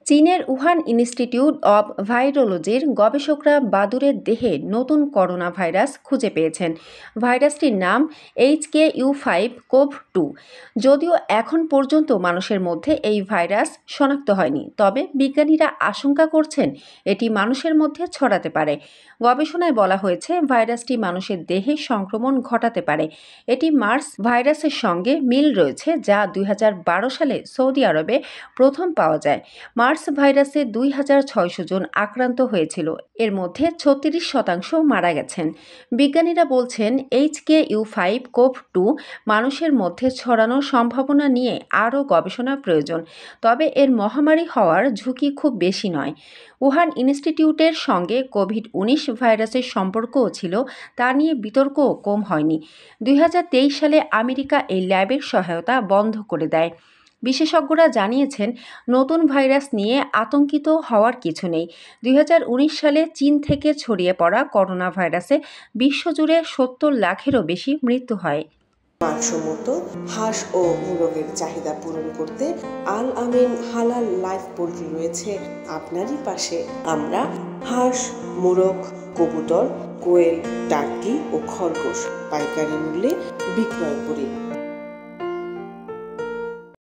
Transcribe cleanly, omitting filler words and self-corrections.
চীনের Wuhan institute of ভাইরোলজির গবেষকরা বাদুড়ের দেহে নতুন করোনা ভাইরাস খুঁজে পেয়েছেন। ভাইরাসটির নাম HKU5CoV2। যদিও এখন পর্যন্ত মানুষের মধ্যে এই ভাইরাস শনাক্ত হয়নি, তবে বিজ্ঞানীরা আশঙ্কা করছেন এটি মানুষের মধ্যে ছড়াতে পারে। গবেষণায় বলা হয়েছে ভাইরাসটি মানুষের দেহে সংক্রমণ ঘটাতে পারে। এটি মার্স ভাইরাসের সঙ্গে মিল রয়েছে, যা 2012 সালে সৌদি আরবে প্রথম পাওয়া যায়। মার্স ভাইরাসে 2600 জন আক্রান্ত হয়েছিল, এর মধ্যে 36% মারা গেছেন। বিজ্ঞানীরা বলছেন HKU5CoV2 মানুষের মধ্যে ছড়ানোর সম্ভাবনা নিয়ে আরও গবেষণা প্রয়োজন, তবে এর মহামারী হওয়ার ঝুঁকি খুব বেশি নয়। উহান ইনস্টিটিউটের সঙ্গে কোভিড-19 ভাইরাসের সম্পর্কও ছিল, তা নিয়ে বিতর্কও কম হয়নি। 2023 সালে আমেরিকা এই ল্যাবের সহায়তা বন্ধ করে দেয়। বিশেষজ্ঞরা জানিয়েছেন নতুন ভাইরাস নিয়ে আতঙ্কিত হওয়ার কিছু নেই। 2019 সালে চীন থেকে ছড়িয়ে পড়া করোনা ভাইরাসে বিশ্বজুড়ে 70 লাখেরও বেশি মৃত্যু হয়। মানসম্মত হাঁস ও মোরগের চাহিদা পূরণ করতে আল আমিন হালাল লাইভ পোল্ট্রি রয়েছে আপনারই পাশে। আমরা হাঁস, মোরগ, কবুতর, কোয়েল, টার্কি ও খরগোশ পাইকারি মূল্যে বিক্রয় করি।